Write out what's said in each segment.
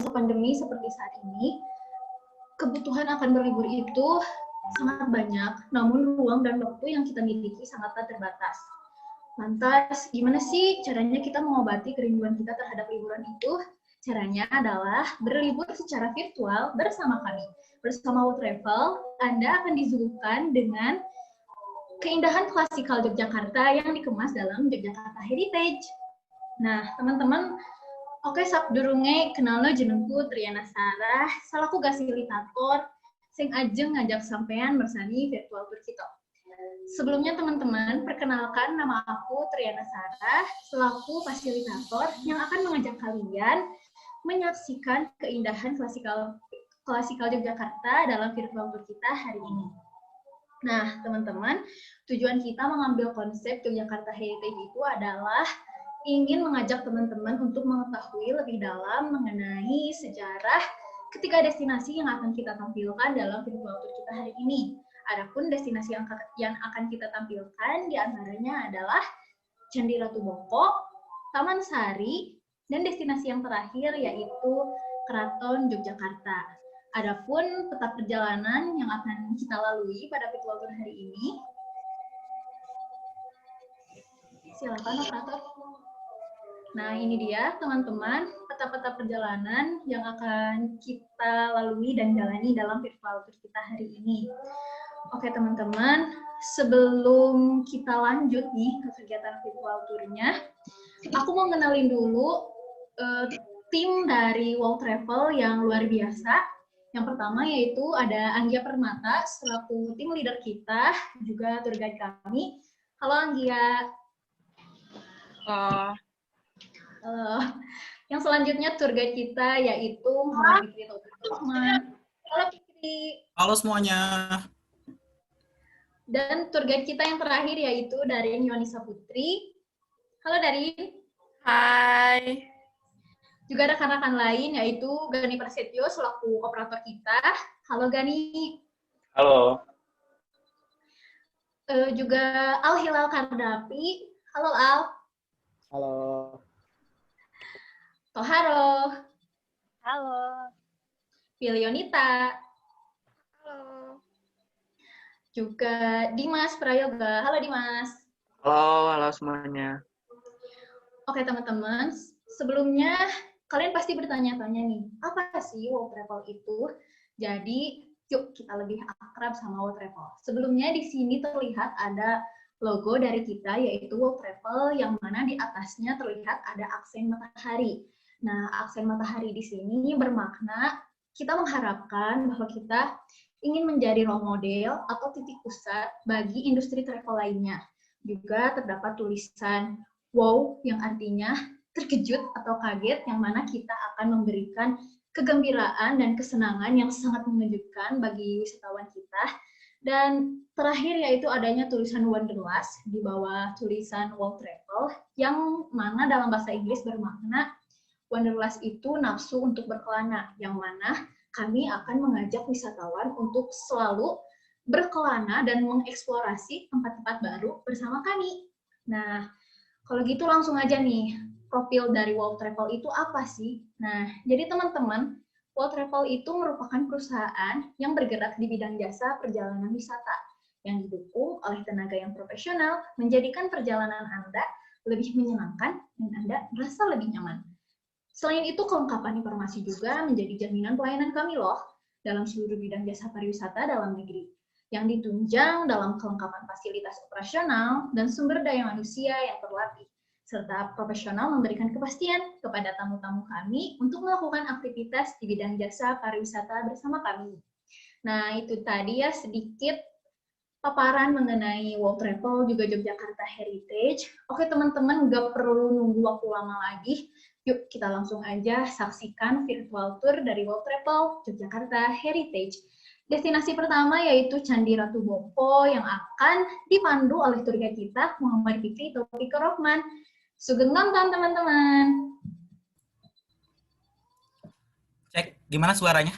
pandemi seperti saat ini, kebutuhan akan berlibur itu sangat banyak, namun ruang dan waktu yang kita miliki sangatlah terbatas. Lantas, gimana sih caranya kita mengobati kerinduan kita terhadap liburan itu? Caranya adalah berlibur secara virtual bersama kami. Bersama World Travel, Anda akan disuguhkan dengan keindahan klasikal Yogyakarta yang dikemas dalam Yogyakarta Heritage. Nah, teman-teman, oke, sadurunge kenalno jenengku Triana Sarah, salaku fasilitator sing ajeng ngajak sampean bersani virtual tour kita. Sebelumnya teman-teman, perkenalkan nama aku Triana Sarah, selaku fasilitator yang akan mengajak kalian menyaksikan keindahan klasikal Yogyakarta dalam virtual tour kita hari ini. Nah, teman-teman, tujuan kita mengambil konsep Yogyakarta Heritage itu adalah ingin mengajak teman-teman untuk mengetahui lebih dalam mengenai sejarah ketiga destinasi yang akan kita tampilkan dalam virtual tour kita hari ini. Adapun destinasi yang akan kita tampilkan diantaranya adalah Candi Ratu Boko, Taman Sari, dan destinasi yang terakhir yaitu Keraton Yogyakarta. Adapun peta perjalanan yang akan kita lalui pada virtual tour hari ini, silakan operator. Nah, ini dia teman-teman peta-peta perjalanan yang akan kita lalui dan jalani dalam virtual tour kita hari ini. Oke teman-teman, sebelum kita lanjut nih ke kegiatan virtual tour-nya, aku mau kenalin dulu tim dari World Travel yang luar biasa. Yang pertama yaitu ada Anggia Permata selaku tim leader kita, juga tour guide kami. Halo Anggia. Yang selanjutnya tour guide kita yaitu Muhammad Fikri Taufik. Halo Fikri. Halo semuanya. Dan tour guide kita yang terakhir yaitu Darin Yonisa Putri. Halo Darin. Hai. Juga rekan-rekan lain yaitu Gani Prasetyo selaku operator kita. Halo Gani. Halo. Juga Al Hilal Kardapi. Halo Al. Halo. Toharo. Halo. Pilionita. Halo. Juga Dimas Prayoga. Halo Dimas. Halo semuanya. Oke teman-teman, sebelumnya kalian pasti bertanya-tanya nih, apa sih World Travel itu? Jadi, yuk kita lebih akrab sama World Travel. Sebelumnya di sini terlihat ada logo dari kita, yaitu World Travel, yang mana di atasnya terlihat ada aksen matahari. Nah, aksen matahari di sini bermakna kita mengharapkan bahwa kita ingin menjadi role model atau titik pusat bagi industri travel lainnya. Juga terdapat tulisan wow yang artinya terkejut atau kaget, yang mana kita akan memberikan kegembiraan dan kesenangan yang sangat mengejutkan bagi wisatawan kita. Dan terakhir yaitu adanya tulisan Wanderlust di bawah tulisan World Travel, yang mana dalam bahasa Inggris bermakna Wanderlust itu nafsu untuk berkelana, yang mana kami akan mengajak wisatawan untuk selalu berkelana dan mengeksplorasi tempat-tempat baru bersama kami. Nah, kalau gitu langsung aja nih, profil dari World Travel itu apa sih? Nah, jadi teman-teman, World Travel itu merupakan perusahaan yang bergerak di bidang jasa perjalanan wisata, yang didukung oleh tenaga yang profesional, menjadikan perjalanan Anda lebih menyenangkan dan Anda merasa lebih nyaman. Selain itu, kelengkapan informasi juga menjadi jaminan pelayanan kami loh dalam seluruh bidang jasa pariwisata dalam negeri, yang ditunjang dalam kelengkapan fasilitas operasional dan sumber daya manusia yang terlatih, serta profesional memberikan kepastian kepada tamu-tamu kami untuk melakukan aktivitas di bidang jasa pariwisata bersama kami. Nah, itu tadi ya sedikit paparan mengenai World Travel juga Yogyakarta Heritage. Oke teman-teman, nggak perlu nunggu waktu lama lagi. Yuk kita langsung aja saksikan virtual tour dari World Travel Yogyakarta Heritage. Destinasi pertama yaitu Candi Ratu Boko yang akan dipandu oleh tour guide kita Muhammad Fikri Taufik Rohman. Sugeng nonton teman-teman. Cek, gimana suaranya?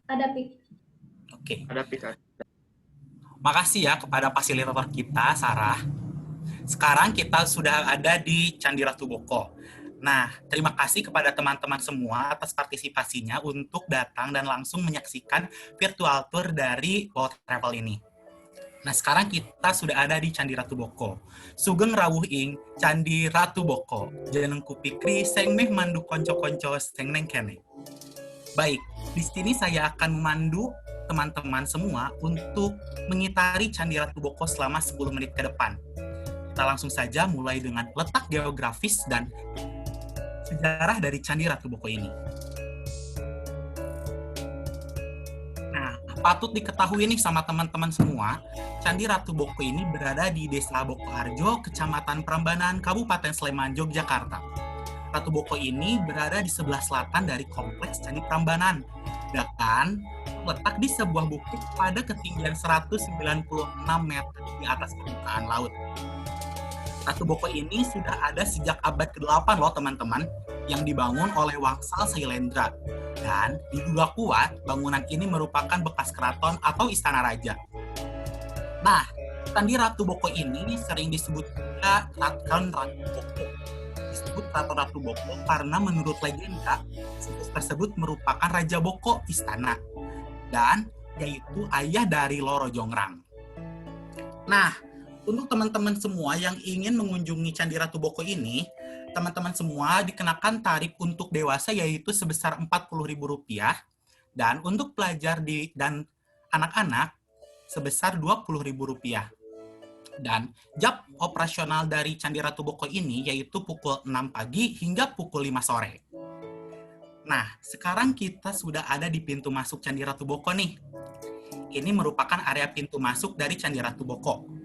Ada Pik. Oke. Ada Pik. Makasih ya kepada fasilitator kita, Sarah. Sekarang kita sudah ada di Candi Ratu Boko. Nah, terima kasih kepada teman-teman semua atas partisipasinya untuk datang dan langsung menyaksikan virtual tour dari World Travel ini. Nah, sekarang kita sudah ada di Candi Ratu Boko. Sugeng rawuh ing Candi Ratu Boko. Jeneng kupikri seng meh mandu konco-konco seng neng kene. Baik, di sini saya akan memandu teman-teman semua untuk mengitari Candi Ratu Boko selama 10 menit ke depan. Kita langsung saja mulai dengan letak geografis dan sejarah dari Candi Ratu Boko ini. Nah, patut diketahui nih sama teman-teman semua, Candi Ratu Boko ini berada di Desa Bokoharjo, Kecamatan Prambanan, Kabupaten Sleman, Yogyakarta. Ratu Boko ini berada di sebelah selatan dari Kompleks Candi Prambanan dan letak di sebuah bukit pada ketinggian 196 meter di atas permukaan laut. Ratu Boko ini sudah ada sejak abad ke-8 loh teman-teman, yang dibangun oleh Wangsal Sailendra. Dan diduga kuat bangunan ini merupakan bekas keraton atau istana raja. Nah, Candi Ratu Boko ini sering disebut juga Keraton Ratu Boko. Disebut Keraton Ratu Boko karena menurut legenda, situs tersebut merupakan Raja Boko istana. Dan yaitu ayah dari Loro Jongrang. Nah, untuk teman-teman semua yang ingin mengunjungi Candi Ratu Boko ini, teman-teman semua dikenakan tarif untuk dewasa yaitu sebesar Rp40.000 dan untuk pelajar dan anak-anak sebesar Rp20.000. Dan jam operasional dari Candi Ratu Boko ini yaitu pukul 6 pagi hingga pukul 5 sore. Nah, sekarang kita sudah ada di pintu masuk Candi Ratu Boko nih. Ini merupakan area pintu masuk dari Candi Ratu Boko.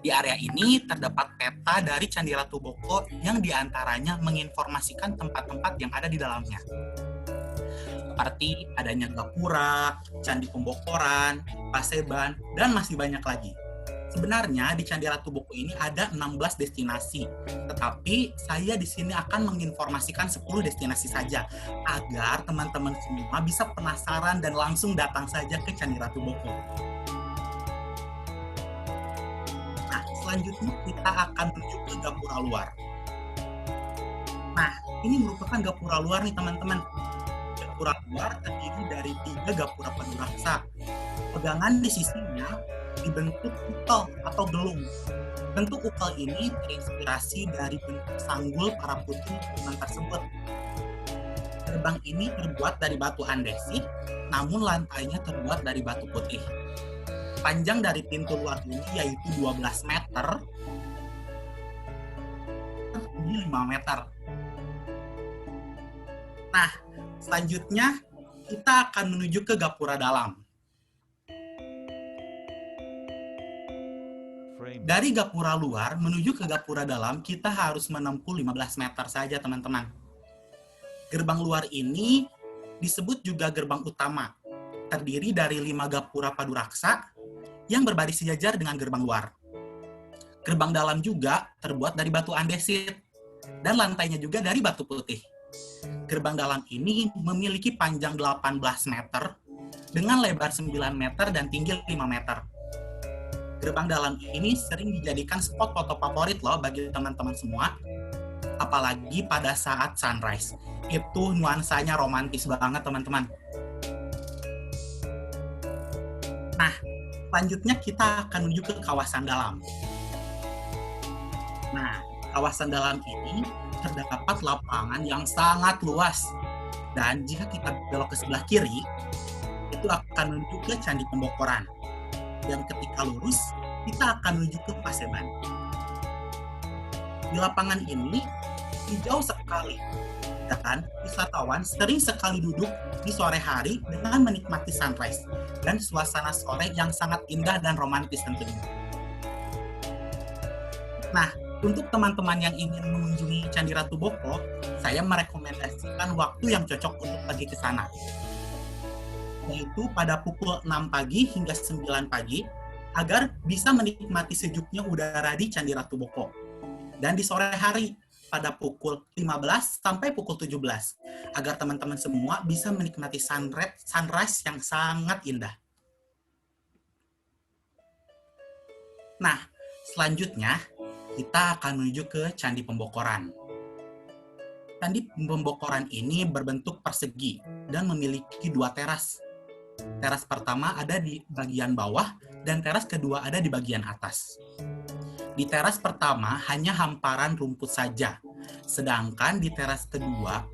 Di area ini terdapat peta dari Candi Ratu Boko yang diantaranya menginformasikan tempat-tempat yang ada di dalamnya. Seperti adanya Gapura, Candi Pembokoran, Paseban, dan masih banyak lagi. Sebenarnya di Candi Ratu Boko ini ada 16 destinasi, tetapi saya di sini akan menginformasikan 10 destinasi saja, agar teman-teman semua bisa penasaran dan langsung datang saja ke Candi Ratu Boko. Selanjutnya kita akan menuju ke Gapura Luar. Nah, ini merupakan Gapura Luar nih teman-teman. Gapura Luar terdiri dari 3 gapura paduraksa. Pegangan di sisinya dibentuk ukal atau gelung. Bentuk ukal ini terinspirasi dari bentuk sanggul para putri turunan tersebut. Gerbang ini terbuat dari batu andesit, namun lantainya terbuat dari batu putih. Panjang dari pintu luar ini yaitu 12 meter, ini 5 meter. Nah, selanjutnya kita akan menuju ke Gapura Dalam. Dari Gapura Luar menuju ke Gapura Dalam kita harus menempuh 15 meter saja teman-teman. Gerbang luar ini disebut juga gerbang utama, terdiri dari 5 gapura paduraksa yang berbaris sejajar dengan gerbang luar. Gerbang dalam juga terbuat dari batu andesit dan lantainya juga dari batu putih. Gerbang dalam ini memiliki panjang 18 meter dengan lebar 9 meter dan tinggi 5 meter. Gerbang dalam ini sering dijadikan spot foto favorit loh bagi teman-teman semua, apalagi pada saat sunrise. Itu nuansanya romantis banget teman-teman. Nah, selanjutnya kita akan menuju ke kawasan dalam. Nah, kawasan dalam ini terdapat lapangan yang sangat luas. Dan jika kita belok ke sebelah kiri, itu akan menuju ke Candi Pembokoran. Dan ketika lurus, kita akan menuju ke Paseban. Di lapangan ini, hijau sekali. Dan wisatawan sering sekali duduk di sore hari dengan menikmati sunrise dan suasana sore yang sangat indah dan romantis tentunya. Nah, untuk teman-teman yang ingin mengunjungi Candi Ratu Boko, saya merekomendasikan waktu yang cocok untuk pergi ke sana, yaitu pada pukul 6 pagi hingga 9 pagi, agar bisa menikmati sejuknya udara di Candi Ratu Boko. Dan di sore hari, pada pukul 15 sampai pukul 17, agar teman-teman semua bisa menikmati sunrise yang sangat indah. Nah, selanjutnya kita akan menuju ke Candi Pembokoran. Candi Pembokoran ini berbentuk persegi dan memiliki 2 teras. Teras pertama ada di bagian bawah dan teras kedua ada di bagian atas. Di teras pertama hanya hamparan rumput saja, sedangkan di teras kedua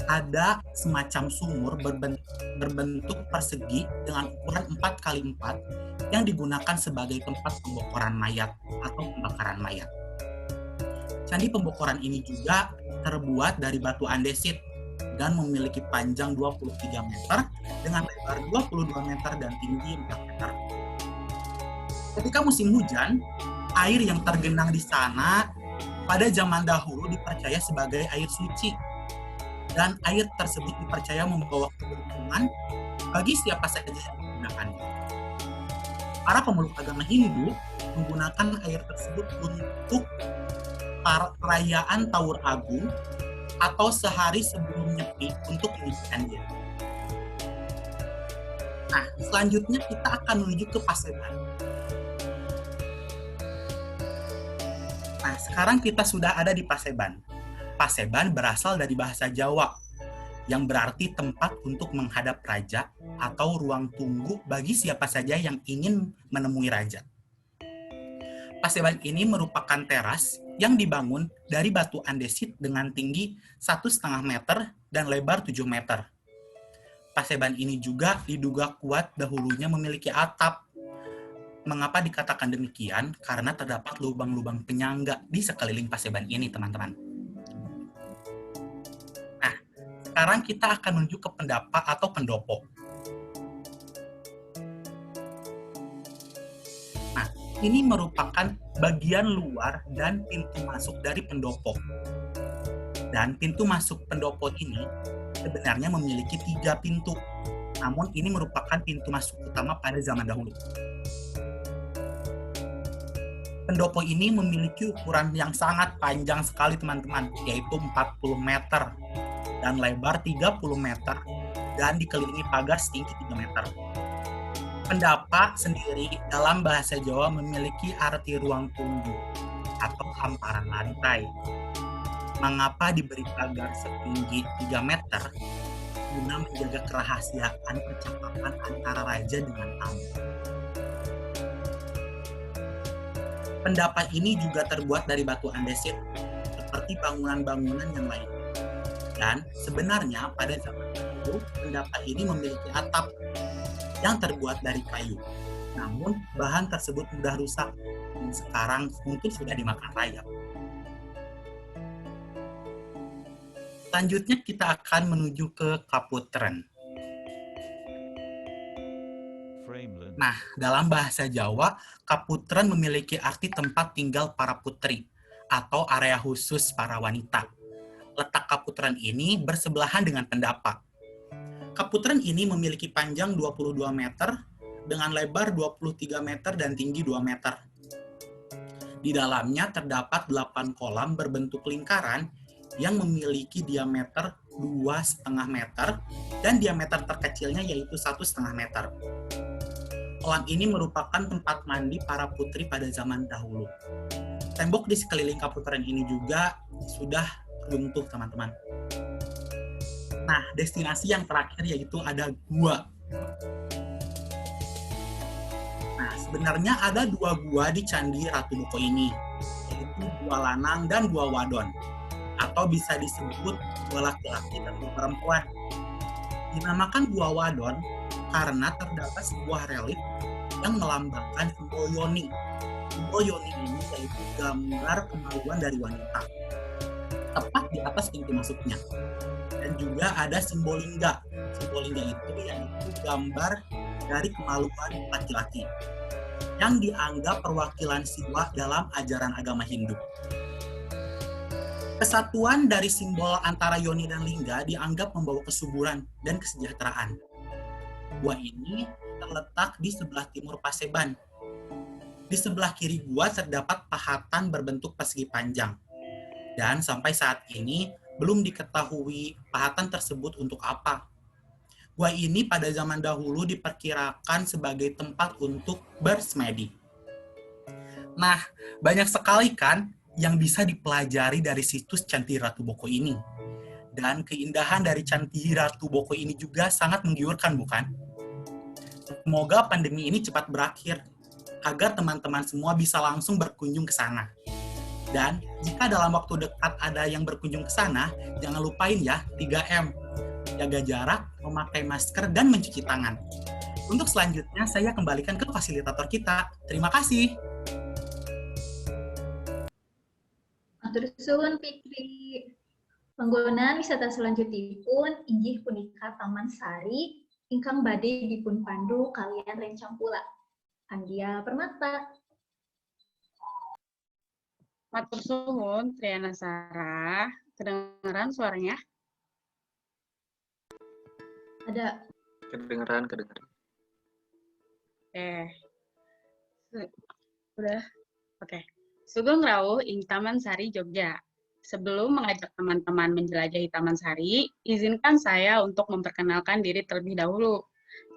ada semacam sumur berbentuk persegi dengan ukuran 4x4 yang digunakan sebagai tempat pembokoran mayat atau pembakaran mayat. Candi Pembokoran ini juga terbuat dari batu andesit dan memiliki panjang 23 meter dengan lebar 22 meter dan tinggi 4 meter. Ketika musim hujan, air yang tergenang di sana pada zaman dahulu dipercaya sebagai air suci. Dan air tersebut dipercaya membawa keberuntungan bagi siapa saja yang menggunakannya. Para pemeluk agama Hindu menggunakan air tersebut untuk perayaan Taur Agung atau sehari sebelum Nyepi untuk menyucikan diri. Nah, selanjutnya kita akan menuju ke Paseban. Nah, sekarang kita sudah ada di Paseban. Paseban berasal dari bahasa Jawa, yang berarti tempat untuk menghadap raja atau ruang tunggu bagi siapa saja yang ingin menemui raja. Paseban ini merupakan teras yang dibangun dari batu andesit dengan tinggi 1,5 meter dan lebar 7 meter. Paseban ini juga diduga kuat dahulunya memiliki atap. Mengapa dikatakan demikian? Karena terdapat lubang-lubang penyangga di sekeliling Paseban ini, teman-teman. Nah, sekarang kita akan menuju ke pendapa atau pendopo. Nah, ini merupakan bagian luar dan pintu masuk dari pendopo. Dan pintu masuk pendopo ini sebenarnya memiliki 3 pintu. Namun ini merupakan pintu masuk utama pada zaman dahulu. Pendopo ini memiliki ukuran yang sangat panjang sekali, teman-teman, yaitu 40 meter dan lebar 30 meter dan dikelilingi pagar setinggi 3 meter. Pendapa sendiri dalam bahasa Jawa memiliki arti ruang tunggu atau hamparan lantai. Mengapa diberi pagar setinggi 3 meter? Guna menjaga kerahasiaan percakapan antara raja dengan tamu. Pendapa ini juga terbuat dari batu andesit, seperti bangunan-bangunan yang lain. Dan sebenarnya pada zaman dahulu, pendapa ini memiliki atap yang terbuat dari kayu. Namun, bahan tersebut mudah rusak dan sekarang mungkin sudah dimakan rayap. Selanjutnya kita akan menuju ke Kaputren. Nah, dalam bahasa Jawa, Kaputren memiliki arti tempat tinggal para putri atau area khusus para wanita. Letak Kaputren ini bersebelahan dengan pendapa. Kaputren ini memiliki panjang 22 meter dengan lebar 23 meter dan tinggi 2 meter. Di dalamnya terdapat 8 kolam berbentuk lingkaran yang memiliki diameter 2,5 meter dan diameter terkecilnya yaitu 1,5 meter. Kolam ini merupakan tempat mandi para putri pada zaman dahulu. Tembok di sekeliling Kaputren ini juga sudah runtuh, teman-teman. Nah, destinasi yang terakhir yaitu ada gua. Nah, sebenarnya ada 2 gua di Candi Ratu Boko ini, yaitu Gua Lanang dan Gua Wadon, atau bisa disebut gua laki-laki dan gua perempuan. Dinamakan Gua Wadon karena terdapat sebuah relik yang melambangkan simbol yoni. Simbol yoni ini yaitu gambar kemaluan dari wanita, tepat di atas pintu masuknya. Dan juga ada simbol lingga. Simbol lingga itu yaitu gambar dari kemaluan laki-laki yang dianggap perwakilan Siwa dalam ajaran agama Hindu. Kesatuan dari simbol antara yoni dan lingga dianggap membawa kesuburan dan kesejahteraan. Gua ini terletak di sebelah timur Paseban. Di sebelah kiri gua terdapat pahatan berbentuk persegi panjang. Dan sampai saat ini belum diketahui pahatan tersebut untuk apa. Gua ini pada zaman dahulu diperkirakan sebagai tempat untuk bersemedi. Nah, banyak sekali kan yang bisa dipelajari dari situs Candi Ratu Boko ini. Dan keindahan dari Candi Ratu Boko ini juga sangat menggiurkan, bukan? Semoga pandemi ini cepat berakhir, agar teman-teman semua bisa langsung berkunjung ke sana. Dan jika dalam waktu dekat ada yang berkunjung ke sana, jangan lupain ya 3M. Jaga jarak, memakai masker, dan mencuci tangan. Untuk selanjutnya, saya kembalikan ke fasilitator kita. Terima kasih. Matur suwun Fikri. Penggunaan wisata selanjutipun inggih punika Taman Sari ingkang badhe dipun pandu kalian rencang pula. Anggia Permata. Matur suwun, Triana Sarah. Kedengaran suaranya? Ada. Kedengeran. Udah. Oke. Sugeng rawuh ing Taman Sari Jogja. Sebelum mengajak teman-teman menjelajahi Taman Sari, izinkan saya untuk memperkenalkan diri terlebih dahulu.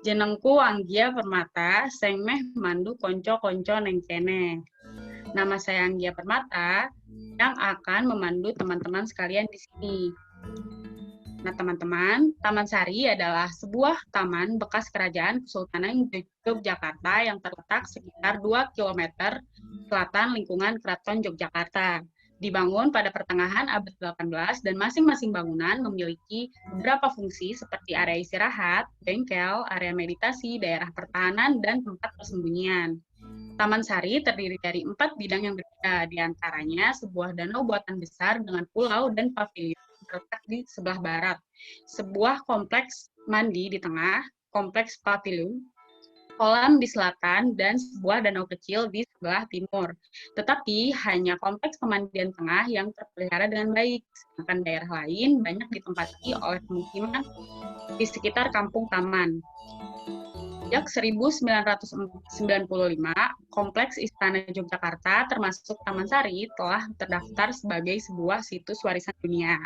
Jenengku Anggia Permata, seng meh mandu konco-konco neng kene. Nama saya Anggia Permata yang akan memandu teman-teman sekalian di sini. Nah, teman-teman, Taman Sari adalah sebuah taman bekas kerajaan Kesultanan Yogyakarta yang terletak sekitar 2 km selatan lingkungan Keraton Yogyakarta. Dibangun pada pertengahan abad 18 dan masing-masing bangunan memiliki beberapa fungsi seperti area istirahat, bengkel, area meditasi, daerah pertahanan, dan tempat persembunyian. Taman Sari terdiri dari 4 bidang yang berbeda, diantaranya sebuah danau buatan besar dengan pulau dan pavilion terletak di sebelah barat, sebuah kompleks mandi di tengah, kompleks pavilion, kolam di selatan, dan sebuah danau kecil di sebelah timur. Tetapi hanya kompleks pemandian tengah yang terpelihara dengan baik, sedangkan daerah lain banyak ditempati oleh pemukiman di sekitar kampung taman. Sejak 1995, Kompleks Istana Yogyakarta termasuk Taman Sari telah terdaftar sebagai sebuah situs warisan dunia.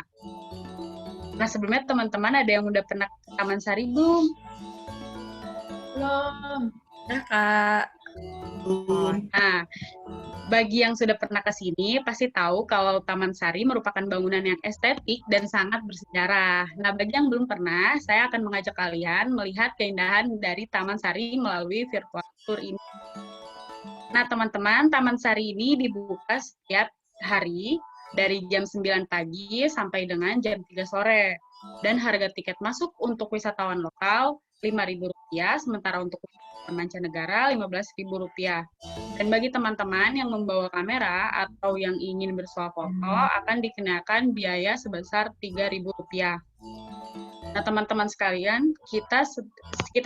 Nah, sebelumnya teman-teman ada yang udah pernah ke Taman Sari belum? Belum. Nah, Kak. Nah, bagi yang sudah pernah ke sini, pasti tahu kalau Taman Sari merupakan bangunan yang estetik dan sangat bersejarah. Nah, bagi yang belum pernah, saya akan mengajak kalian melihat keindahan dari Taman Sari melalui virtual tour ini. Nah, teman-teman, Taman Sari ini dibuka setiap hari dari jam 9 pagi sampai dengan jam 3 sore. Dan harga tiket masuk untuk wisatawan lokal Rp5.000, sementara untuk mancanegara Rp15.000. Dan bagi teman-teman yang membawa kamera atau yang ingin bersuah foto akan dikenakan biaya sebesar Rp3.000. Nah, teman-teman sekalian, kita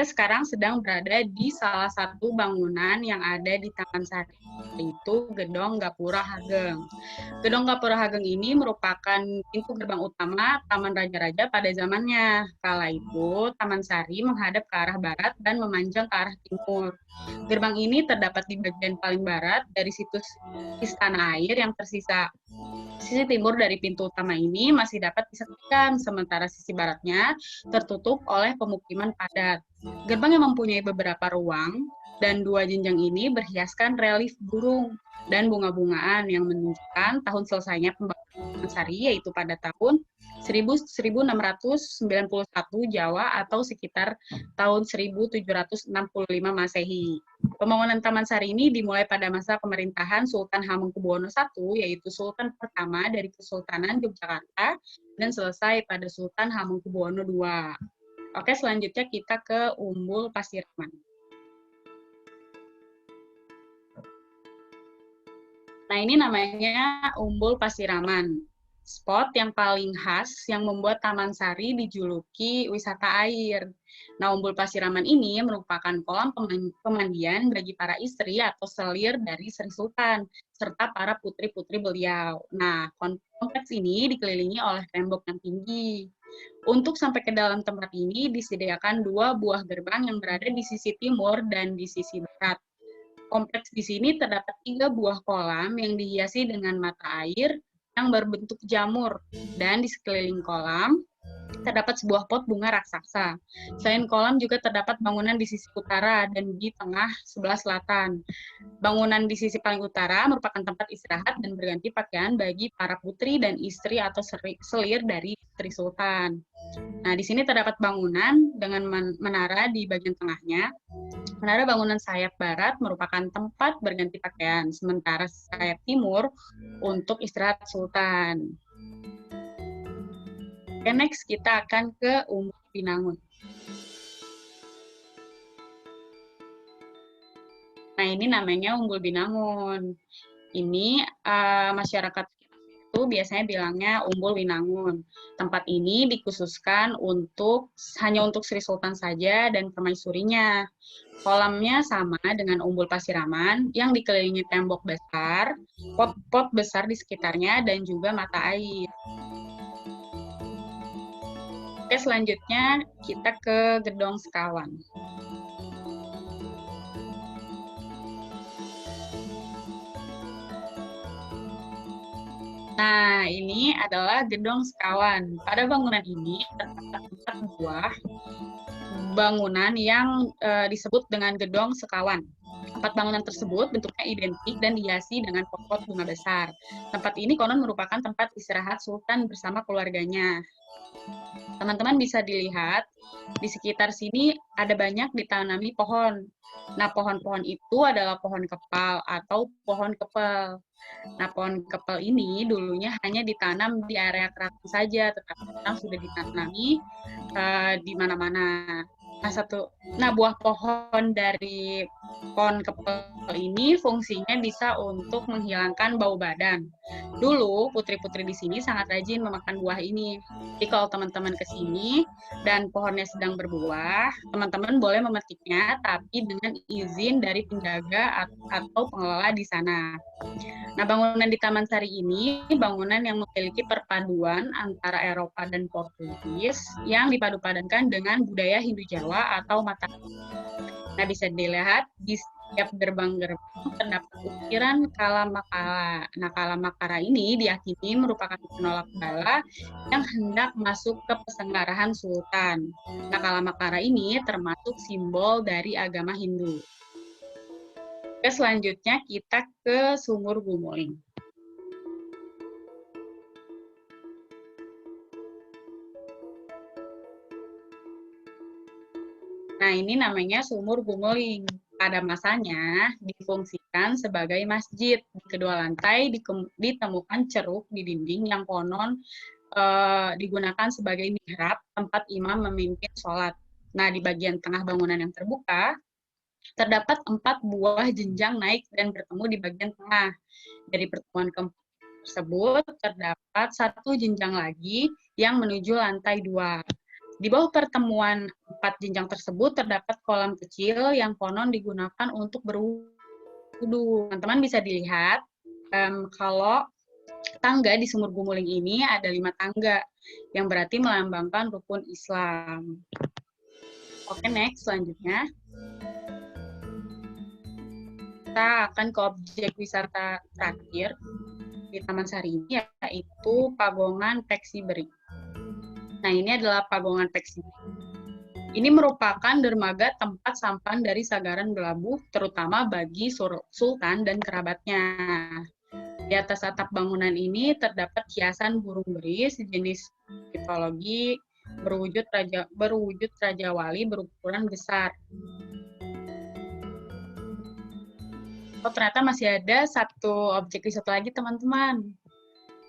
sekarang sedang berada di salah satu bangunan yang ada di Taman Sari, yaitu Gedong Gapura Hageng. Gedong Gapura Hageng ini merupakan pintu gerbang utama Taman Raja-Raja pada zamannya. Kala itu, Taman Sari menghadap ke arah barat dan memanjang ke arah timur. Gerbang ini terdapat di bagian paling barat dari situs Istana Air yang tersisa. Sisi timur dari pintu utama ini masih dapat disaksikan, sementara sisi baratnya tertutup oleh pemukiman padat. Gerbang yang mempunyai beberapa ruang dan 2 jenjang ini berhiaskan relief burung dan bunga-bungaan yang menunjukkan tahun selesainya pembangunan Sari, yaitu pada tahun 1691 Jawa atau sekitar tahun 1765 Masehi. Pembangunan Taman Sari ini dimulai pada masa pemerintahan Sultan Hamengkubuwono I, yaitu Sultan pertama dari Kesultanan Yogyakarta, dan selesai pada Sultan Hamengkubuwono II. Oke, selanjutnya kita ke Umbul Pasiraman. Nah, ini namanya Umbul Pasiraman. Spot yang paling khas yang membuat Taman Sari dijuluki wisata air. Nah, Umbul Pasiraman ini merupakan kolam pemandian bagi para istri atau selir dari Sri Sultan, serta para putri-putri beliau. Nah, kompleks ini dikelilingi oleh tembok yang tinggi. Untuk sampai ke dalam tempat ini disediakan 2 buah gerbang yang berada di sisi timur dan di sisi barat. Kompleks di sini terdapat 3 buah kolam yang dihiasi dengan mata air yang berbentuk jamur, dan di sekeliling kolam terdapat sebuah pot bunga raksasa. Selain kolam juga terdapat bangunan di sisi utara dan di tengah sebelah selatan. Bangunan di sisi paling utara merupakan tempat istirahat dan berganti pakaian bagi para putri dan istri atau selir dari Sri Sultan. Nah, di sini terdapat bangunan dengan menara di bagian tengahnya. Menara bangunan sayap barat merupakan tempat berganti pakaian, sementara sayap timur untuk istirahat Sultan. Oke, next kita akan ke Umbul Binangun. Nah, ini namanya Umbul Binangun. Ini masyarakat itu biasanya bilangnya Umbul Winangun. Tempat ini dikhususkan hanya untuk Sri Sultan saja dan permaisurinya. Kolamnya sama dengan Umbul Pasiraman yang dikelilingi tembok besar, pot-pot besar di sekitarnya, dan juga mata air. Oke, selanjutnya kita ke Gedong Sekawan. Nah, ini adalah Gedong Sekawan. Pada bangunan ini terdapat 4 buah bangunan yang disebut dengan Gedong Sekawan. 4 bangunan tersebut bentuknya identik dan dihiasi dengan pokok bunga besar. Tempat ini konon merupakan tempat istirahat Sultan bersama keluarganya. Teman-teman bisa dilihat, di sekitar sini ada banyak ditanami pohon. Nah, pohon-pohon itu adalah pohon kepal atau pohon kepel. Nah, pohon kepel ini dulunya hanya ditanam di area keraton saja, tetapi sekarang sudah ditanami di mana-mana. Nah, buah pohon dari pohon kepel ini fungsinya bisa untuk menghilangkan bau badan. Dulu, putri-putri di sini sangat rajin memakan buah ini. Jadi kalau teman-teman ke sini dan pohonnya sedang berbuah, teman-teman boleh memetiknya, tapi dengan izin dari penjaga atau pengelola di sana. Nah, bangunan di Taman Sari ini bangunan yang memiliki perpaduan antara Eropa dan Portugis yang dipadu-padankan dengan budaya Hindu Jawa atau Mataram. Nah, bisa dilihat di setiap gerbang-gerbang terdapat ukiran Kalamakara. Nah, Kalamakara ini diyakini merupakan penolak bala yang hendak masuk ke pesenggarahan Sultan. Nah, Kalamakara ini termasuk simbol dari agama Hindu. Oke, selanjutnya kita ke Sumur Gumuling. Nah, ini namanya Sumur Gumuling. Pada masanya difungsikan sebagai masjid. Di kedua lantai ditemukan ceruk di dinding yang konon digunakan sebagai mihrab, tempat imam memimpin sholat. Nah, di bagian tengah bangunan yang terbuka, terdapat 4 buah jenjang naik dan bertemu di bagian tengah. Dari pertemuan keempat tersebut, terdapat 1 jenjang lagi yang menuju lantai 2. Di bawah pertemuan 4 jenjang tersebut, terdapat kolam kecil yang konon digunakan untuk berwudu. Teman-teman bisa dilihat, kalau tangga di Sumur Gumuling ini ada 5 tangga, yang berarti melambangkan rukun Islam. Oke, next, selanjutnya. Kita akan ke objek wisata terakhir di Taman Sari ini, yaitu Pagongan Peksi Beri. Nah, ini adalah Pagongan Peksi Beri. Ini merupakan dermaga tempat sampan dari Sagaran Gelabuh, terutama bagi Sultan dan kerabatnya. Di atas atap bangunan ini terdapat hiasan burung beri sejenis mitologi berwujud Raja Wali berukuran besar. Oh, ternyata masih ada 1 objek wisata lagi, teman-teman.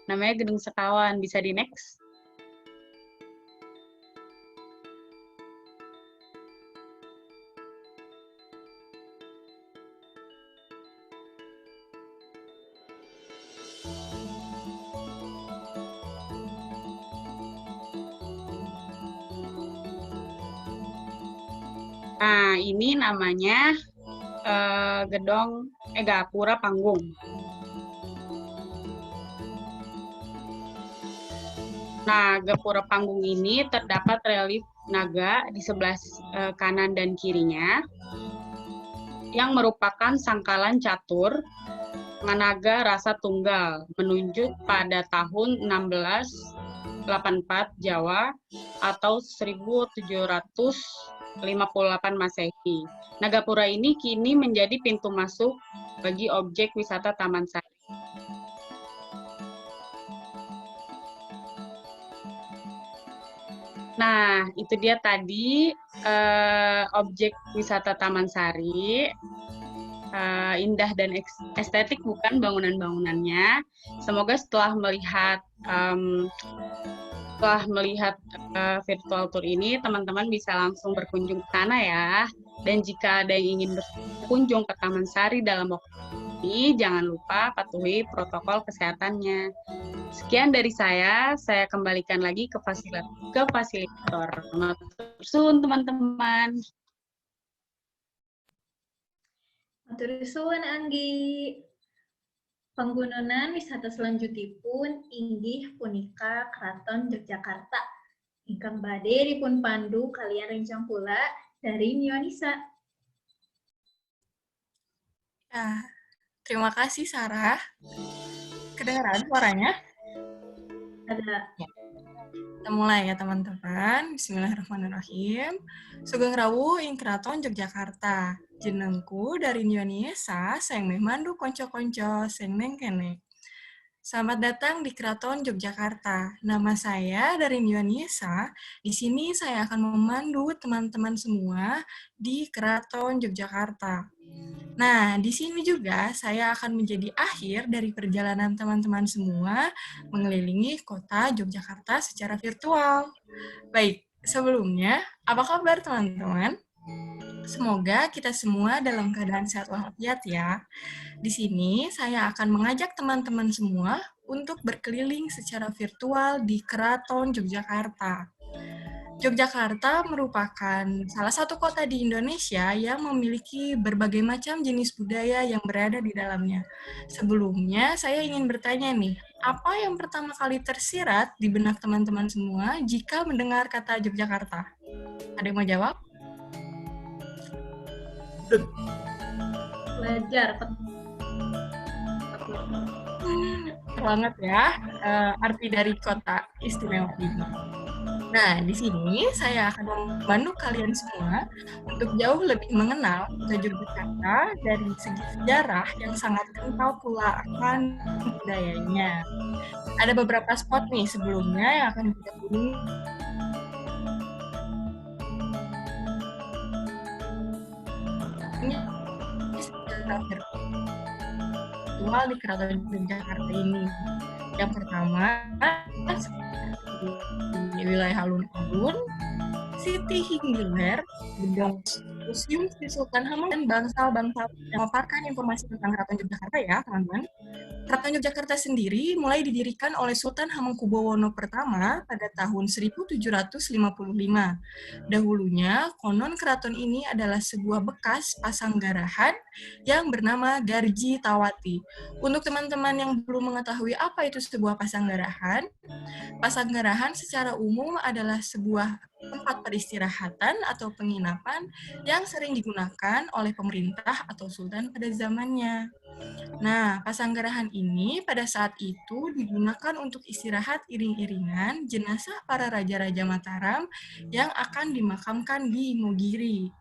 Namanya Gedung Sekawan. Bisa di next. Nah, ini namanya Gapura Panggung. Nah, Gapura Panggung ini terdapat relief naga di sebelah kanan dan kirinya, yang merupakan sangkalan catur naga rasa tunggal, menunjuk pada tahun 16 Jawa atau 1758 Masehi. Nagapura ini kini menjadi pintu masuk bagi objek wisata Taman Sari. Nah, itu dia tadi objek wisata Taman Sari. Indah dan estetik bukan bangunan-bangunannya. Semoga setelah melihat virtual tour ini, teman-teman bisa langsung berkunjung ke sana ya. Dan jika ada yang ingin berkunjung ke Taman Sari dalam waktu ini, jangan lupa patuhi protokol kesehatannya. Sekian dari saya kembalikan lagi ke fasilitator. Matur suwun teman-teman. Matur suwun Anggi. Panggunaan wisata selanjutipun inggih punika Keraton Yogyakarta. Ingkang badhe dipun pandu kalian rencang pula dari Nionisa. Ya, terima kasih Sarah. Kedengaran suaranya? Ada. Kita mulai ya teman-teman. Bismillahirrahmanirrahim. Sugeng rawuh ing Keraton Yogyakarta. Jenengku dari Indonesia, sing meh mandu konco-konco sing neng kene. Selamat datang di Keraton Yogyakarta. Nama saya dari Indonesia. Di sini saya akan memandu teman-teman semua di Keraton Yogyakarta. Nah, di sini juga saya akan menjadi akhir dari perjalanan teman-teman semua mengelilingi kota Yogyakarta secara virtual. Baik, sebelumnya, apa kabar teman-teman? Semoga kita semua dalam keadaan sehat walafiat ya. Di sini saya akan mengajak teman-teman semua untuk berkeliling secara virtual di Keraton Yogyakarta. Yogyakarta merupakan salah satu kota di Indonesia yang memiliki berbagai macam jenis budaya yang berada di dalamnya. Sebelumnya, saya ingin bertanya nih, apa yang pertama kali tersirat di benak teman-teman semua jika mendengar kata Yogyakarta? Ada yang mau jawab? Belajar. Banget ya, arti dari kota istimewa ini. Nah, di sini saya akan membantu kalian semua untuk jauh lebih mengenal kota Yogyakarta dari segi sejarah yang sangat kental pula akan budayanya. Ada beberapa spot nih sebelumnya yang akan kita kunjungi. Ini virtual di Keraton Yogyakarta ini. Yang pertama, di wilayah alun-alun, Siti Hinggiler, gedung Museum Sri Sultan Hamengkubuwono dan bangsal-bangsal yang memaparkan informasi tentang Keraton Yogyakarta ya, teman-teman. Keraton Yogyakarta sendiri mulai didirikan oleh Sultan Hamengkubuwono pertama pada tahun 1755. Dahulunya, konon keraton ini adalah sebuah bekas pasanggarahan yang bernama Garji Tawati. Untuk teman-teman yang belum mengetahui apa itu sebuah pasanggarahan secara umum adalah sebuah tempat peristirahatan atau penginapan yang sering digunakan oleh pemerintah atau sultan pada zamannya. Nah, pasanggarahan ini pada saat itu digunakan untuk istirahat iring-iringan jenazah para raja-raja Mataram yang akan dimakamkan di Imogiri.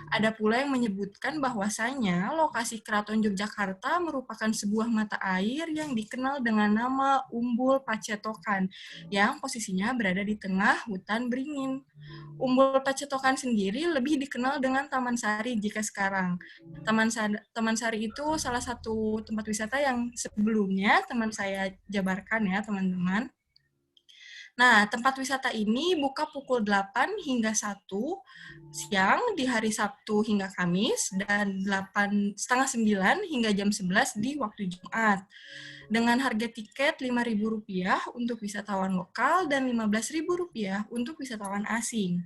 Ada pula yang menyebutkan bahwasanya lokasi Keraton Yogyakarta merupakan sebuah mata air yang dikenal dengan nama Umbul Pacetokan, yang posisinya berada di tengah hutan beringin. Umbul Pacetokan sendiri lebih dikenal dengan Taman Sari jika sekarang. Taman Sari itu salah satu tempat wisata yang sebelumnya teman saya jabarkan ya, teman-teman. Nah, tempat wisata ini buka pukul 8 hingga 1 siang di hari Sabtu hingga Kamis, dan 8:30 hingga jam 11 di waktu Jumat. Dengan harga tiket Rp5.000 untuk wisatawan lokal dan Rp15.000 untuk wisatawan asing.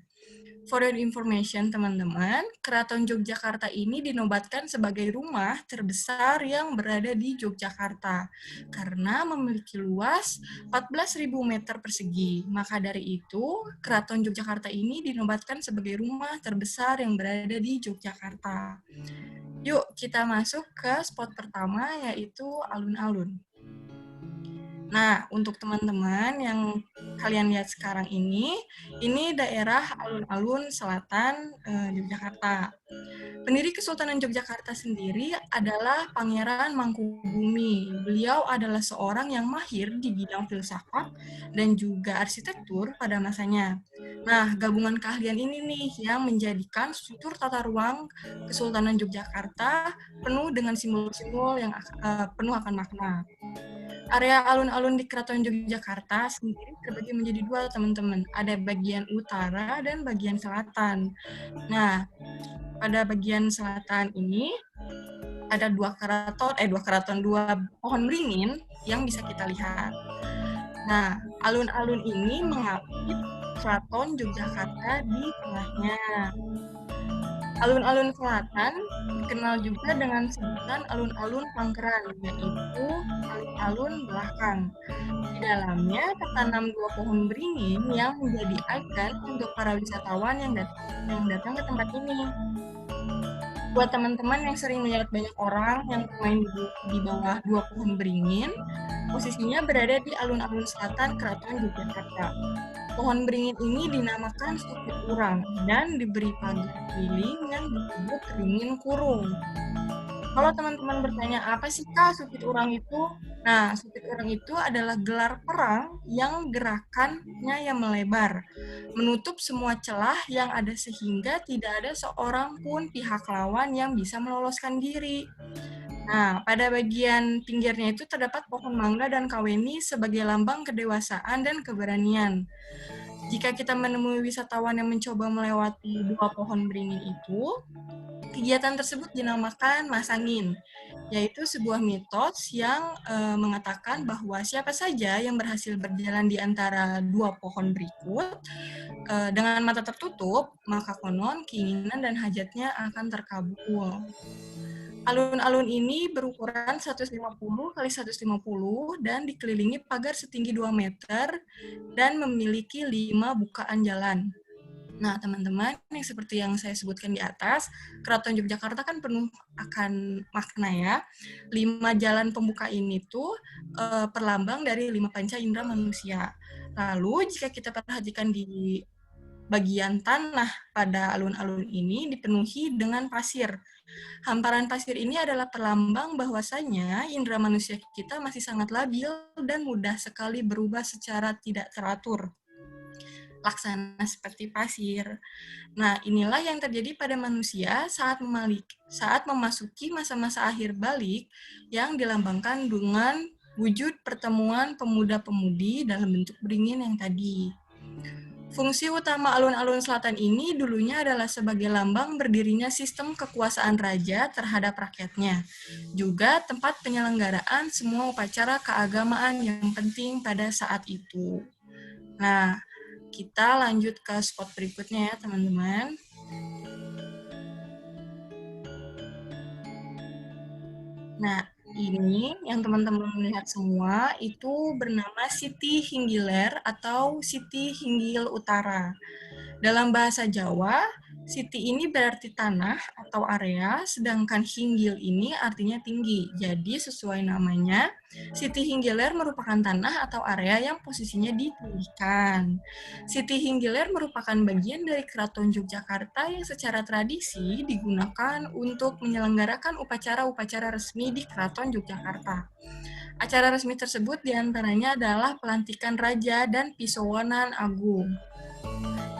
For your information, teman-teman, Keraton Yogyakarta ini dinobatkan sebagai rumah terbesar yang berada di Yogyakarta karena memiliki luas 14.000 meter persegi. Maka dari itu, Keraton Yogyakarta ini dinobatkan sebagai rumah terbesar yang berada di Yogyakarta. Yuk, kita masuk ke spot pertama, yaitu alun-alun. Nah, untuk teman-teman yang kalian lihat sekarang ini daerah alun-alun selatan Yogyakarta. Pendiri Kesultanan Yogyakarta sendiri adalah Pangeran Mangkubumi. Beliau adalah seorang yang mahir di bidang filsafat dan juga arsitektur pada masanya. Nah, gabungan keahlian ini nih yang menjadikan struktur tata ruang Kesultanan Yogyakarta penuh dengan simbol-simbol yang penuh akan makna. Area alun-alun di Keraton Yogyakarta sendiri terbagi menjadi dua, teman-teman. Ada bagian utara dan bagian selatan. Nah, pada bagian selatan ini ada dua pohon beringin yang bisa kita lihat. Nah, alun-alun ini mengapit Keraton Yogyakarta di tengahnya. Alun-alun selatan dikenal juga dengan sebutan alun-alun Pangkeran, yaitu alun-alun belakang. Di dalamnya tertanam dua pohon beringin yang menjadi ikon untuk para wisatawan yang datang ke tempat ini. Buat teman-teman yang sering melihat banyak orang yang bermain di bawah dua pohon beringin, posisinya berada di alun-alun selatan Keraton Yogyakarta. Pohon beringin ini dinamakan Supit Urang dan diberi pagar keliling yang disebut Ringin Kurung. Kalau teman-teman bertanya, apa sih Kak Supit Urang itu? Nah, Supit Urang itu adalah gelar perang yang gerakannya yang melebar, menutup semua celah yang ada sehingga tidak ada seorang pun pihak lawan yang bisa meloloskan diri. Nah, pada bagian pinggirnya itu terdapat pohon mangga dan kaweni sebagai lambang kedewasaan dan keberanian. Jika kita menemui wisatawan yang mencoba melewati dua pohon beringin itu, kegiatan tersebut dinamakan masangin, yaitu sebuah mitos yang mengatakan bahwa siapa saja yang berhasil berjalan di antara dua pohon berikut dengan mata tertutup, maka konon keinginan dan hajatnya akan terkabul. Alun-alun ini berukuran 150 x 150 dan dikelilingi pagar setinggi 2 meter dan memiliki 5 bukaan jalan. Nah, teman-teman, yang seperti yang saya sebutkan di atas, Keraton Yogyakarta kan penuh akan makna ya. 5 jalan pembuka ini tuh perlambang dari 5 panca indera manusia. Lalu, jika kita perhatikan di bagian tanah pada alun-alun ini dipenuhi dengan pasir. Hamparan pasir ini adalah perlambang bahwasanya indera manusia kita masih sangat labil dan mudah sekali berubah secara tidak teratur. Laksana seperti pasir. Nah, inilah yang terjadi pada manusia saat memasuki masa-masa akhir balik yang dilambangkan dengan wujud pertemuan pemuda-pemudi dalam bentuk beringin yang tadi. Fungsi utama alun-alun selatan ini dulunya adalah sebagai lambang berdirinya sistem kekuasaan raja terhadap rakyatnya. Juga tempat penyelenggaraan semua upacara keagamaan yang penting pada saat itu. Nah, kita lanjut ke spot berikutnya ya, teman-teman. Nah, ini yang teman-teman melihat semua itu bernama Siti Hinggiler atau Siti Hinggil Utara. Dalam bahasa Jawa, Siti ini berarti tanah atau area, sedangkan Hinggil ini artinya tinggi. Jadi sesuai namanya, Siti Hinggiler merupakan tanah atau area yang posisinya ditinggikan. Siti Hinggiler merupakan bagian dari Keraton Yogyakarta yang secara tradisi digunakan untuk menyelenggarakan upacara-upacara resmi di Keraton Yogyakarta. Acara resmi tersebut diantaranya adalah pelantikan raja dan pisowanan agung.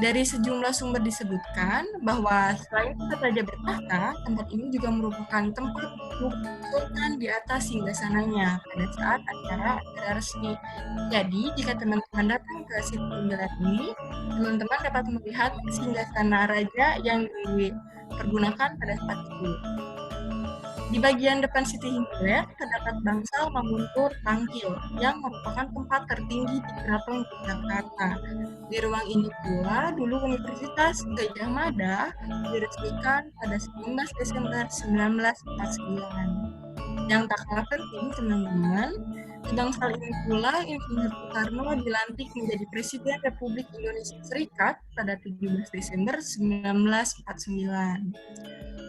Dari sejumlah sumber disebutkan bahwa selain tempat raja bertahta, tempat ini juga merupakan tempat duduk sultan di atas singgasananya pada saat acara resmi. Jadi, jika teman-teman datang ke Siti Hinggiler ini, teman-teman dapat melihat singgasana raja yang dipergunakan pada saat itu. Di bagian depan Siti Hinggiler terdapat bangsal Mamuntur Tangkil yang merupakan tempat tertinggi di Keraton Yogyakarta. Di ruang ini pula dulu Universitas Gadjah Mada diresmikan pada 19 Desember 1949. Yang tak kalah penting, teman-teman, di bangsal ini pula Insinyur Soekarno dilantik menjadi Presiden Republik Indonesia Serikat pada 17 Desember 1949.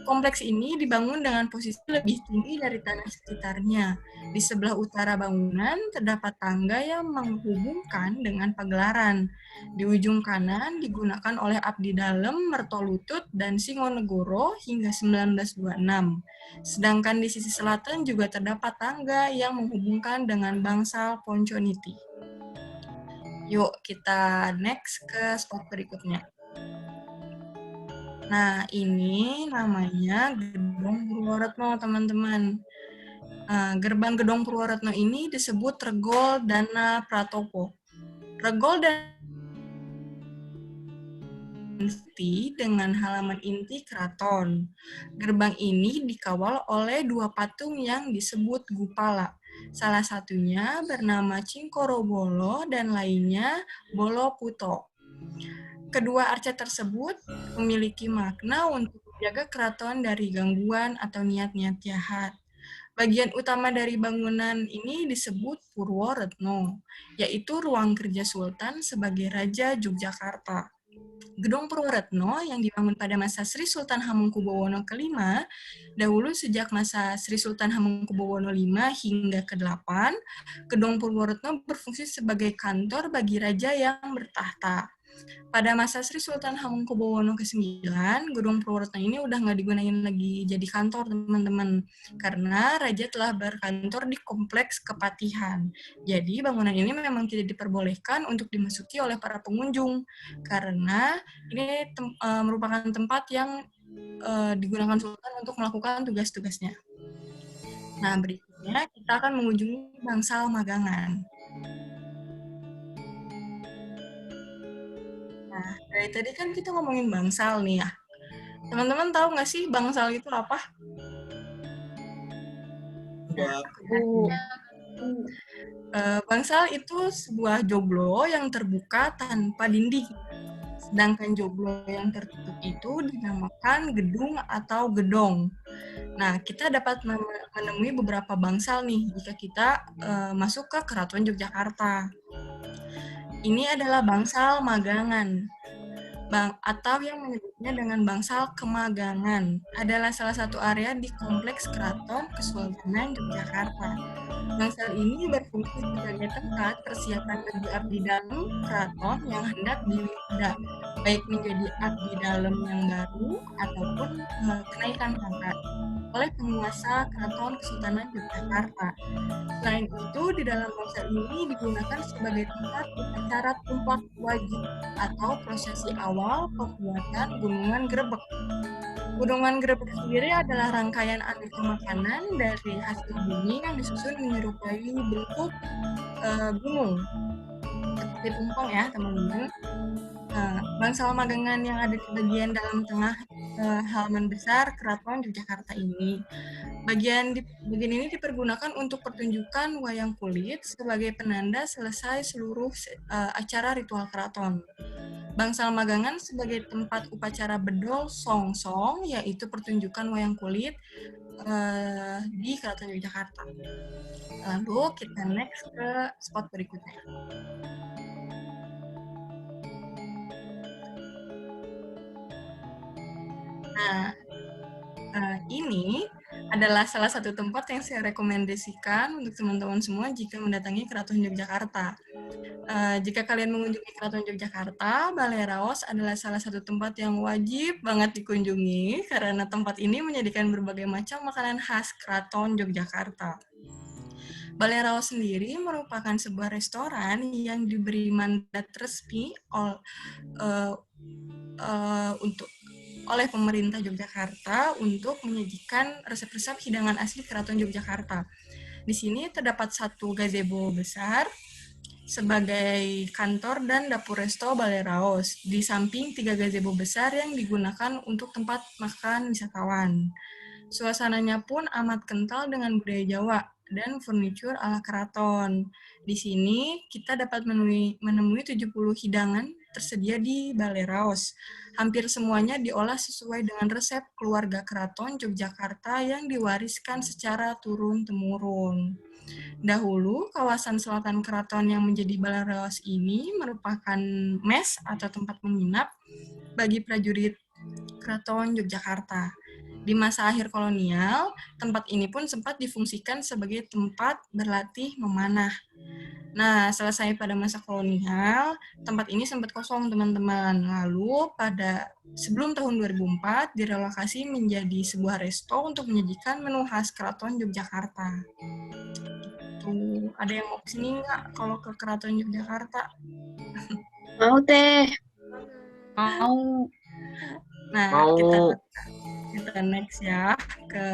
Kompleks ini dibangun dengan posisi lebih tinggi dari tanah sekitarnya. Di sebelah utara bangunan terdapat tangga yang menghubungkan dengan pagelaran. Di ujung kanan digunakan oleh Abdi Dalem, Mertolutut, dan Singonegoro hingga 1926. Sedangkan di sisi selatan juga terdapat tangga yang menghubungkan dengan bangsal Ponconiti. Yuk kita next ke spot berikutnya. Nah, ini namanya Gedong Purworetno, teman-teman. Gerbang Gedong Purworetno ini disebut Regol Dana Pratopo. Regol dan inti dengan halaman inti keraton. Gerbang ini dikawal oleh 2 patung yang disebut Gupala. Salah satunya bernama Cingkorobolo dan lainnya Bolo Puto. Kedua arca tersebut memiliki makna untuk menjaga keraton dari gangguan atau niat-niat jahat. Bagian utama dari bangunan ini disebut Purworetno, yaitu ruang kerja Sultan sebagai Raja Yogyakarta. Gedong Purworetno yang dibangun pada masa Sri Sultan Hamengkubuwono ke-5, dahulu sejak masa Sri Sultan Hamengkubuwono V hingga ke-8, Gedong Purworetno berfungsi sebagai kantor bagi raja yang bertahta. Pada masa Sri Sultan Hamengkubuwono ke-9, Gedung Purworetno ini udah nggak digunain lagi jadi kantor, teman-teman. Karena raja telah berkantor di kompleks Kepatihan. Jadi bangunan ini memang tidak diperbolehkan untuk dimasuki oleh para pengunjung. Karena ini merupakan tempat yang digunakan Sultan untuk melakukan tugas-tugasnya. Nah, berikutnya kita akan mengunjungi bangsal Magangan. Nah, dari tadi kan kita ngomongin bangsal nih ya. Teman-teman tahu nggak sih bangsal itu apa? Bangsal itu sebuah joglo yang terbuka tanpa dinding. Sedangkan joglo yang tertutup itu dinamakan gedung atau gedong. Nah, kita dapat menemui beberapa bangsal nih jika kita masuk ke Keraton Yogyakarta. Ini adalah bangsal Magangan, atau yang menyebutnya dengan bangsal Kemagangan, adalah salah satu area di kompleks Keraton Kesultanan Yogyakarta. Bangsal ini berfungsi sebagai tempat persiapan bagi abdi dalem keraton yang hendak diwisuda, baik menjadi abdi dalem yang baru ataupun kenaikan pangkat oleh penguasa Keraton Kesultanan Yogyakarta. Selain itu, di dalam bangsal ini digunakan sebagai tempat upacara tumpak wajib atau prosesi awal pembuatan gunungan grebek. Gunungan grebek sendiri adalah rangkaian aneka makanan dari hasil bumi yang disusun menyerupai bentuk gunung. Seperti tumpeng ya, teman-teman. Bangsal Magangan yang ada di bagian dalam tengah halaman besar Keraton Yogyakarta ini. Bagian ini dipergunakan untuk pertunjukan wayang kulit sebagai penanda selesai seluruh acara ritual keraton. Bangsal Magangan sebagai tempat upacara bedol song-song, yaitu pertunjukan wayang kulit di Keraton Yogyakarta. Lalu kita next ke spot berikutnya. Nah, ini adalah salah satu tempat yang saya rekomendasikan untuk teman-teman semua jika mendatangi Keraton Yogyakarta. Jika kalian mengunjungi Keraton Yogyakarta, Balai Raos adalah salah satu tempat yang wajib banget dikunjungi karena tempat ini menyajikan berbagai macam makanan khas Keraton Yogyakarta. Balai Raos sendiri merupakan sebuah restoran yang diberi mandat resmi oleh pemerintah Yogyakarta untuk menyajikan resep-resep hidangan asli Keraton Yogyakarta. Di sini terdapat satu gazebo besar sebagai kantor dan dapur resto Balai Raos, di samping 3 gazebo besar yang digunakan untuk tempat makan wisatawan. Suasananya pun amat kental dengan budaya Jawa dan furniture ala keraton. Di sini kita dapat menemui 70 hidangan tersedia di Balai Raos. Hampir semuanya diolah sesuai dengan resep keluarga Keraton Yogyakarta yang diwariskan secara turun-temurun. Dahulu, kawasan selatan keraton yang menjadi Balai Raos ini merupakan mes atau tempat menginap bagi prajurit Keraton Yogyakarta. Di masa akhir kolonial, tempat ini pun sempat difungsikan sebagai tempat berlatih memanah. Nah, selesai pada masa kolonial, tempat ini sempat kosong, teman-teman. Lalu, sebelum tahun 2004, direlokasi menjadi sebuah resto untuk menyajikan menu khas Keraton Yogyakarta. Tuh, ada yang mau kesini nggak kalau ke Keraton Yogyakarta? Mau teh. Mau. Nah, Mau. kita next ya ke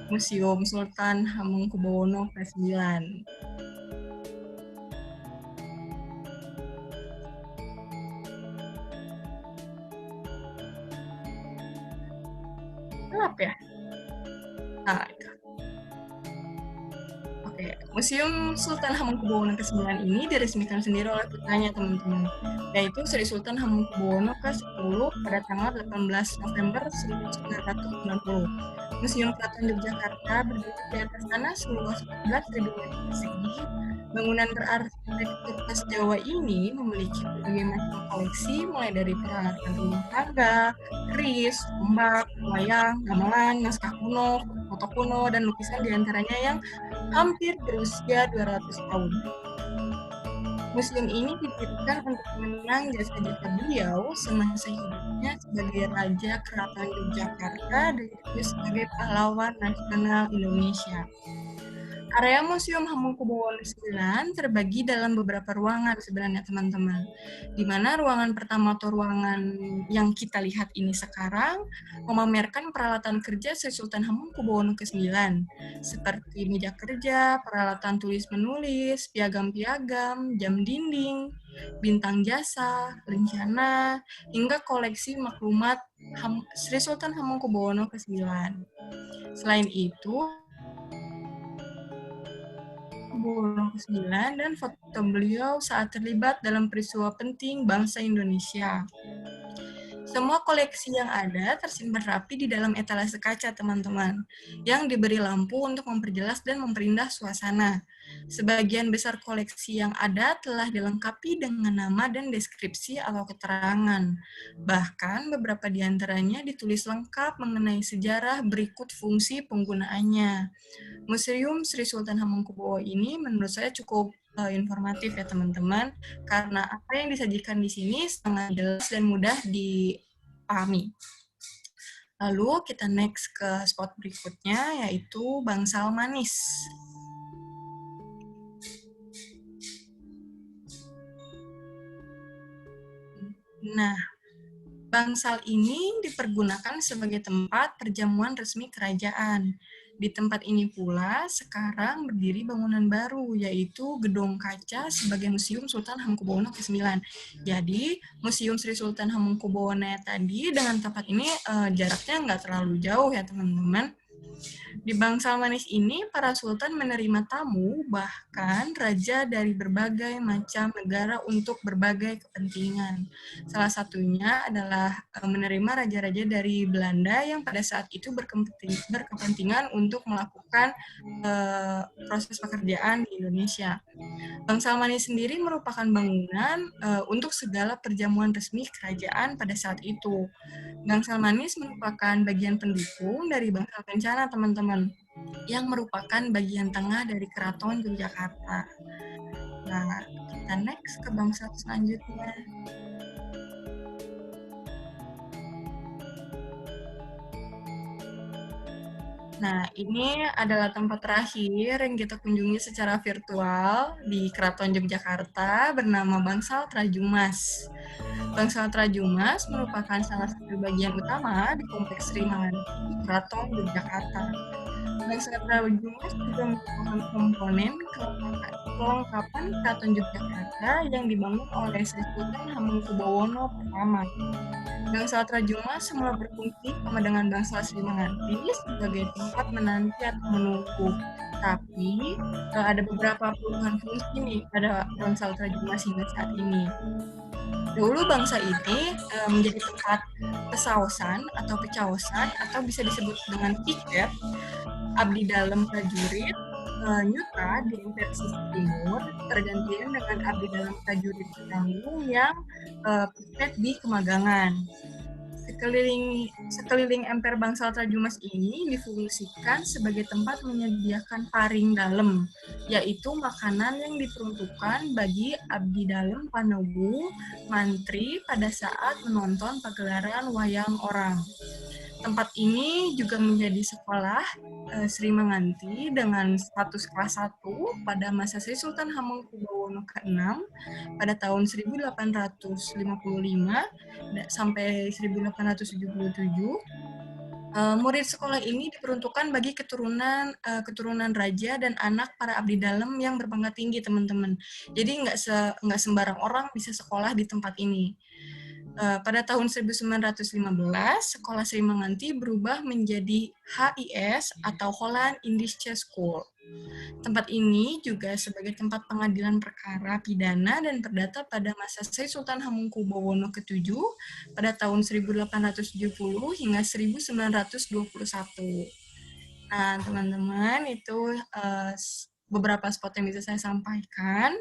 Museum Sultan Hamengkubuwono ke-9. Gelap ya? Nah, itu. Oke, Museum Sultan Hamengkubuwono ke-9 ini diresmikan sendiri oleh putranya, teman-teman, yaitu Sri Sultan Hamengkubuwono ke-10 pada tanggal 18 November 1990. Museum Keraton Yogyakarta berdiri di atas tanah seluas 14.000 meter persegi. Bangunan berarsitektur khas Jawa ini memiliki berbagai macam koleksi, mulai dari peralatan rumah tangga, keris, tombak, wayang, gamelan, naskah kuno, foto kuno, dan lukisan diantaranya yang hampir berusia 200 tahun. Museum ini didirikan untuk mengenang jasa-jasa beliau semasa hidupnya sebagai Raja Keraton Yogyakarta dan juga sebagai pahlawan nasional Indonesia. Area Museum Hamengkubuwono ke-9 terbagi dalam beberapa ruangan sebenarnya, teman-teman. Di mana ruangan pertama atau ruangan yang kita lihat ini sekarang memamerkan peralatan kerja Sri Sultan Hamengkubuwono ke-9 seperti meja kerja, peralatan tulis menulis, piagam-piagam, jam dinding, bintang jasa, lencana, hingga koleksi maklumat Sri Sultan Hamengkubuwono ke-9. Selain itu, Hamengkubuwono ke-9 dan foto beliau saat terlibat dalam peristiwa penting bangsa Indonesia. Semua koleksi yang ada tersimpan rapi di dalam etalase kaca, teman-teman, yang diberi lampu untuk memperjelas dan memperindah suasana. Sebagian besar koleksi yang ada telah dilengkapi dengan nama dan deskripsi atau keterangan. Bahkan beberapa di antaranya ditulis lengkap mengenai sejarah berikut fungsi penggunaannya. Museum Sri Sultan Hamengkubuwono ini menurut saya cukup informatif ya, teman-teman, karena apa yang disajikan di sini sangat jelas dan mudah dipahami. Lalu kita next ke spot berikutnya, yaitu Bangsal Manis. Nah, bangsal ini dipergunakan sebagai tempat perjamuan resmi kerajaan. Di tempat ini pula sekarang berdiri bangunan baru, yaitu Gedung Kaca sebagai Museum Sultan Hamengkubuwono ke-9. Jadi, Museum Sri Sultan Hamengkubuwono tadi dengan tempat ini jaraknya nggak terlalu jauh ya, teman-teman. Di Bangsal Manis ini, para sultan menerima tamu, bahkan raja dari berbagai macam negara untuk berbagai kepentingan. Salah satunya adalah menerima raja-raja dari Belanda yang pada saat itu berkepentingan untuk melakukan proses pekerjaan di Indonesia. Bangsal Manis sendiri merupakan bangunan untuk segala perjamuan resmi kerajaan pada saat itu. Bangsal Manis merupakan bagian pendukung dari Bangsal Kencana, teman-teman, yang merupakan bagian tengah dari Keraton Yogyakarta. Nah, kita next ke bangsal selanjutnya. Nah, ini adalah tempat terakhir yang kita kunjungi secara virtual di Keraton Yogyakarta bernama Bangsal Trajumas. Bangsal Trajumas merupakan salah satu bagian utama di Kompleks Sri Maganti, Keraton Yogyakarta. Bangsal Trajumas juga merupakan komponen kelengkapan Keraton Yogyakarta yang dibangun oleh Sri Sultan Hamengkubuwono pertama. Bangsal Trajumas semula berfungsi sama dengan Bangsal Sri Maganti sebagai tempat menanti atau menunggu. Tapi ada beberapa perubahan fungsi nih pada Bangsal Trajumas hingga saat ini. Dulu bangsa ini menjadi tempat pesaosan atau pecaosan atau bisa disebut dengan piket, abdi dalam prajurit, Nyuta di versi timur tergantian dengan abdi dalam prajurit Tanggung yang piket di Kemagangan. Sekeliling emper bangsal Trajumas ini difungsikan sebagai tempat menyediakan paring dalem, yaitu makanan yang diperuntukkan bagi abdi dalem panewu mantri pada saat menonton pagelaran wayang orang. Tempat ini juga menjadi sekolah Sri Manganti dengan status kelas 1 pada masa Sri Sultan Hamengkubuwono ke-6 pada tahun 1855 sampai 1877. Murid sekolah ini diperuntukkan bagi keturunan raja dan anak para abdi dalem yang berpangkat tinggi, teman-teman. Jadi nggak sembarang orang bisa sekolah di tempat ini. Pada tahun 1915, Sekolah Sri Manganti berubah menjadi HIS atau Holland Indische School. Tempat ini juga sebagai tempat pengadilan perkara pidana dan perdata pada masa Sri Sultan Hamengkubuwono ke-7 pada tahun 1870 hingga 1921. Nah, teman-teman, itu beberapa spot yang bisa saya sampaikan.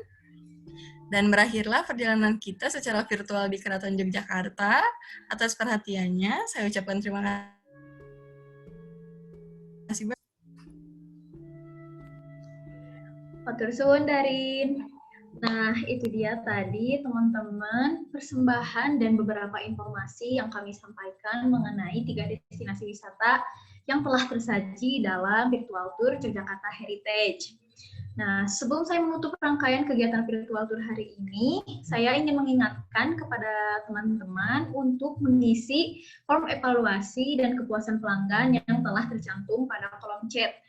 Dan berakhirlah perjalanan kita secara virtual di Keraton Yogyakarta. Atas perhatiannya, saya ucapkan terima kasih banyak. Matur suwun Darin. Nah, itu dia tadi teman-teman persembahan dan beberapa informasi yang kami sampaikan mengenai 3 destinasi wisata yang telah tersaji dalam virtual tour Yogyakarta Heritage. Nah, sebelum saya menutup rangkaian kegiatan virtual tour hari ini, saya ingin mengingatkan kepada teman-teman untuk mengisi form evaluasi dan kepuasan pelanggan yang telah tercantum pada kolom chat.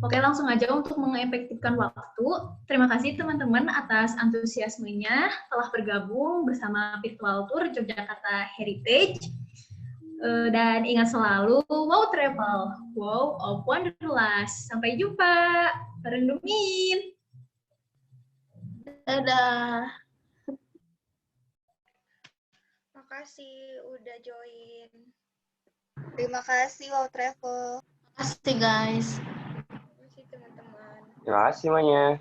Oke, langsung aja untuk mengefektifkan waktu. Terima kasih teman-teman atas antusiasmenya telah bergabung bersama virtual tour Yogyakarta Heritage. Dan ingat selalu, wow travel, wow of wanderlust. Sampai jumpa, Rendumin. Dadah. Makasih udah join. Terima kasih Wow Travel. Makasih guys. Terima kasih teman-teman. Terima kasih semuanya.